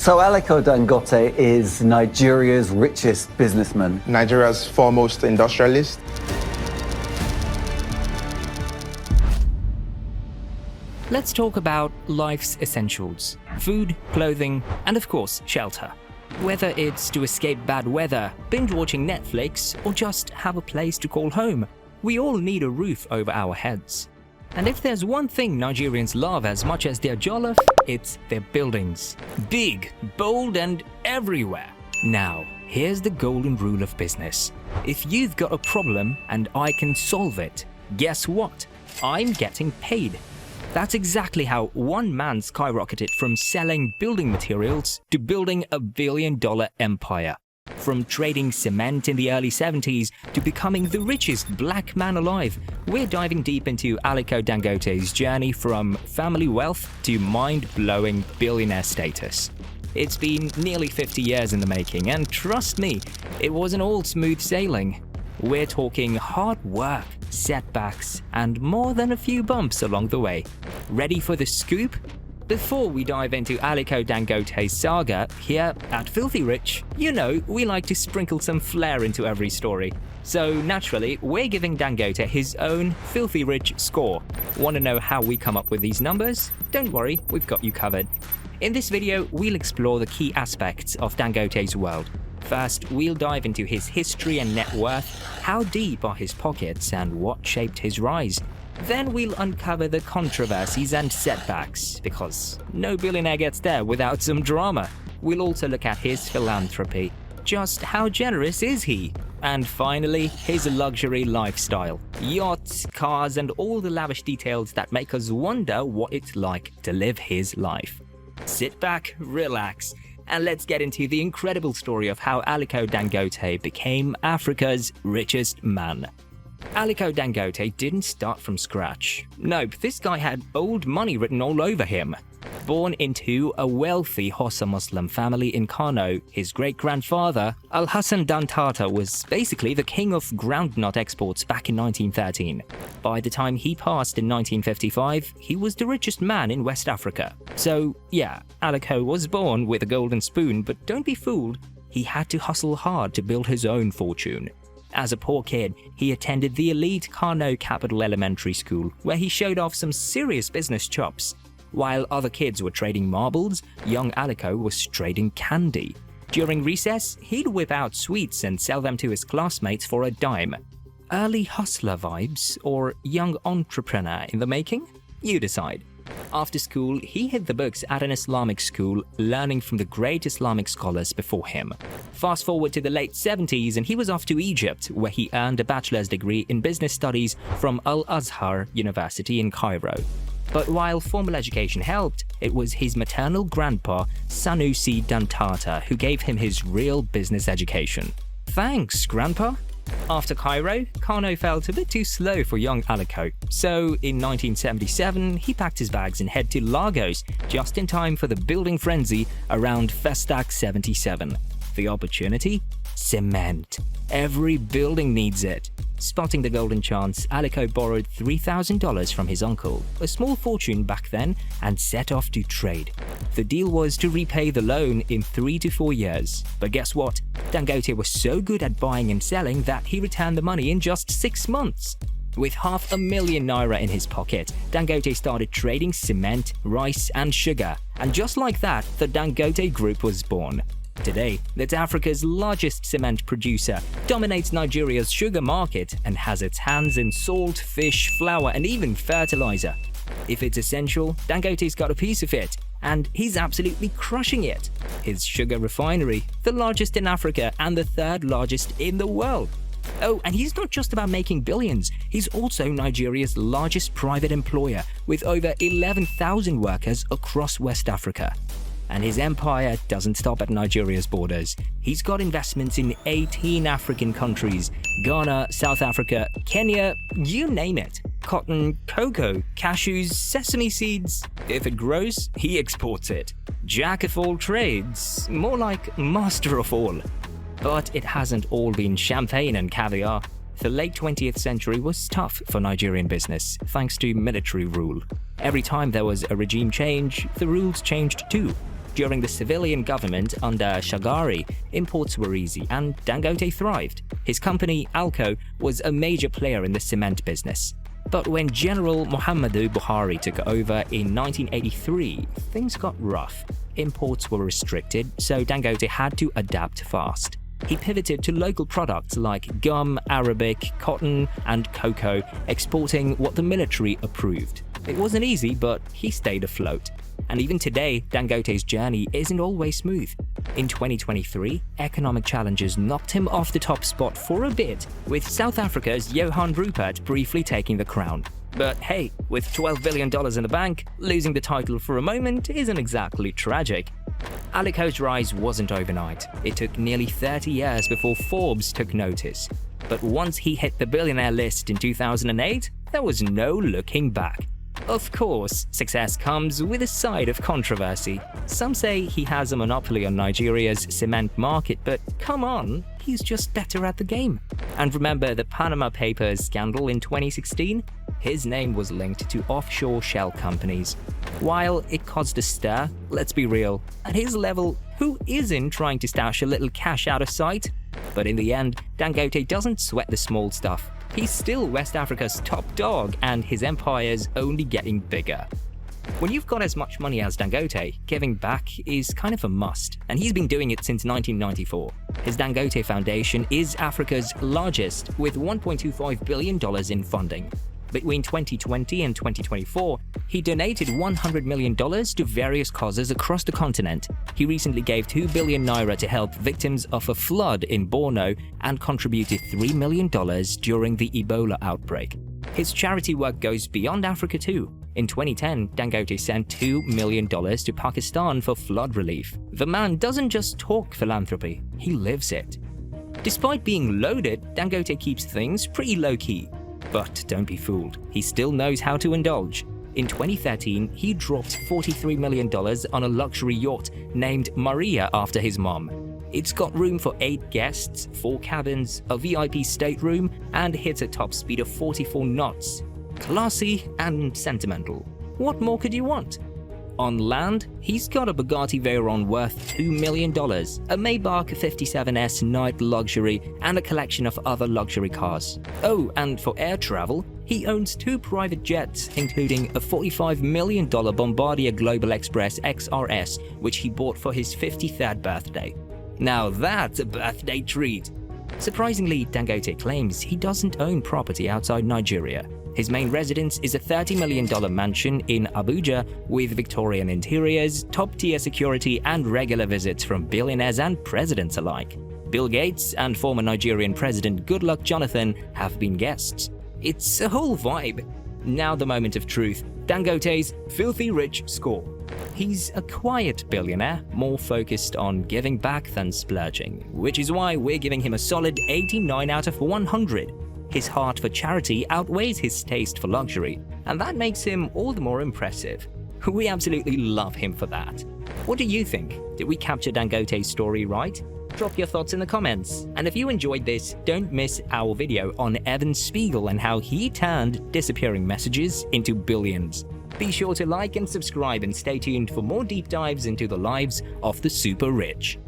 So Aliko Dangote is Nigeria's richest businessman. Nigeria's foremost industrialist. Let's talk about life's essentials: food, clothing, and of course, shelter. Whether it's to escape bad weather, binge-watching Netflix, or just have a place to call home, we all need a roof over our heads. And if there's one thing Nigerians love as much as their jollof, it's their buildings. Big, bold, and everywhere. Now, here's the golden rule of business. If you've got a problem and I can solve it, guess what? I'm getting paid. That's exactly how one man skyrocketed from selling building materials to building a billion-dollar empire. From trading cement in the early 70s to becoming the richest black man alive, we're diving deep into Aliko Dangote's journey from family wealth to mind-blowing billionaire status. It's been nearly 50 years in the making, and trust me, it wasn't all smooth sailing. We're talking hard work, setbacks, and more than a few bumps along the way. Ready for the scoop? Before we dive into Aliko Dangote's saga, here at Filthy Rich, you know we like to sprinkle some flair into every story. So naturally, we're giving Dangote his own Filthy Rich score. Want to know how we come up with these numbers? Don't worry, we've got you covered. In this video, we'll explore the key aspects of Dangote's world. First, we'll dive into his history and net worth, how deep are his pockets, and what shaped his rise. Then we'll uncover the controversies and setbacks, because no billionaire gets there without some drama. We'll also look at his philanthropy. Just how generous is he? And finally, his luxury lifestyle. Yachts, cars, and all the lavish details that make us wonder what it's like to live his life. Sit back, relax, and let's get into the incredible story of how Aliko Dangote became Africa's richest man. Aliko Dangote didn't start from scratch. Nope, this guy had old money written all over him. Born into a wealthy Hausa Muslim family in Kano, his great-grandfather, Al-Hassan Dantata, was basically the king of groundnut exports back in 1913. By the time he passed in 1955, he was the richest man in West Africa. So yeah, Aliko was born with a golden spoon, but don't be fooled, he had to hustle hard to build his own fortune. As a poor kid, he attended the elite Kano Capital Elementary School, where he showed off some serious business chops. While other kids were trading marbles, young Aliko was trading candy. During recess, he'd whip out sweets and sell them to his classmates for a dime. Early hustler vibes or young entrepreneur in the making? You decide. After school, he hit the books at an Islamic school, learning from the great Islamic scholars before him. Fast forward to the late 70s and he was off to Egypt, where he earned a bachelor's degree in business studies from Al-Azhar University in Cairo. But while formal education helped, it was his maternal grandpa, Sanusi Dantata, who gave him his real business education. Thanks, Grandpa! After Cairo, Kano felt a bit too slow for young Aliko, so in 1977 he packed his bags and headed to Lagos just in time for the building frenzy around Festac 77. The opportunity? Cement. Every building needs it. Spotting the golden chance, Aliko borrowed $3,000 from his uncle, a small fortune back then, and set off to trade. The deal was to repay the loan in 3 to 4 years. But guess what? Dangote was so good at buying and selling that he returned the money in just 6 months. With $500,000 in his pocket, Dangote started trading cement, rice, and sugar. And just like that, the Dangote Group was born. Today, it's Africa's largest cement producer, dominates Nigeria's sugar market, and has its hands in salt, fish, flour, and even fertilizer. If it's essential, Dangote's got a piece of it, and he's absolutely crushing it. His sugar refinery, the largest in Africa and the third largest in the world. Oh, and he's not just about making billions, he's also Nigeria's largest private employer, with over 11,000 workers across West Africa. And his empire doesn't stop at Nigeria's borders. He's got investments in 18 African countries: Ghana, South Africa, Kenya, you name it. Cotton, cocoa, cashews, sesame seeds. If it grows, he exports it. Jack of all trades, more like master of all. But it hasn't all been champagne and caviar. The late 20th century was tough for Nigerian business, thanks to military rule. Every time there was a regime change, the rules changed too. During the civilian government under Shagari, imports were easy and Dangote thrived. His company, Aliko, was a major player in the cement business. But when General Muhammadu Buhari took over in 1983, things got rough. Imports were restricted, so Dangote had to adapt fast. He pivoted to local products like gum, Arabic, cotton, and cocoa, exporting what the military approved. It wasn't easy, but he stayed afloat. And even today, Dangote's journey isn't always smooth. In 2023, economic challenges knocked him off the top spot for a bit, with South Africa's Johan Rupert briefly taking the crown. But hey, with $12 billion in the bank, losing the title for a moment isn't exactly tragic. Aliko's rise wasn't overnight. It took nearly 30 years before Forbes took notice. But once he hit the billionaire list in 2008, there was no looking back. Of course, success comes with a side of controversy. Some say he has a monopoly on Nigeria's cement market, but come on, he's just better at the game. And remember the Panama Papers scandal in 2016? His name was linked to offshore shell companies. While it caused a stir, let's be real, at his level, who isn't trying to stash a little cash out of sight? But in the end, Dangote doesn't sweat the small stuff. He's still West Africa's top dog, and his empire's only getting bigger. When you've got as much money as Dangote, giving back is kind of a must, and he's been doing it since 1994. His Dangote Foundation is Africa's largest, with $1.25 billion in funding. Between 2020 and 2024, he donated $100 million to various causes across the continent. He recently gave 2 billion naira to help victims of a flood in Borno and contributed $3 million during the Ebola outbreak. His charity work goes beyond Africa too. In 2010, Dangote sent $2 million to Pakistan for flood relief. The man doesn't just talk philanthropy, he lives it. Despite being loaded, Dangote keeps things pretty low-key. But don't be fooled, he still knows how to indulge. In 2013, he dropped $43 million on a luxury yacht named Maria after his mom. It's got room for 8 guests, 4 cabins, a VIP stateroom, and hits a top speed of 44 knots. Classy and sentimental. What more could you want? On land, he's got a Bugatti Veyron worth $2 million, a Maybach 57S night luxury, and a collection of other luxury cars. Oh, and for air travel, he owns 2 private jets, including a $45 million Bombardier Global Express XRS, which he bought for his 53rd birthday. Now that's a birthday treat! Surprisingly, Dangote claims he doesn't own property outside Nigeria. His main residence is a $30 million mansion in Abuja with Victorian interiors, top-tier security, and regular visits from billionaires and presidents alike. Bill Gates and former Nigerian President Goodluck Jonathan have been guests. It's a whole vibe. Now the moment of truth, Dangote's filthy rich score. He's a quiet billionaire, more focused on giving back than splurging, which is why we're giving him a solid 89 out of 100. His heart for charity outweighs his taste for luxury, and that makes him all the more impressive. We absolutely love him for that. What do you think? Did we capture Dangote's story right? Drop your thoughts in the comments. And if you enjoyed this, don't miss our video on Evan Spiegel and how he turned disappearing messages into billions. Be sure to like and subscribe and stay tuned for more deep dives into the lives of the super rich.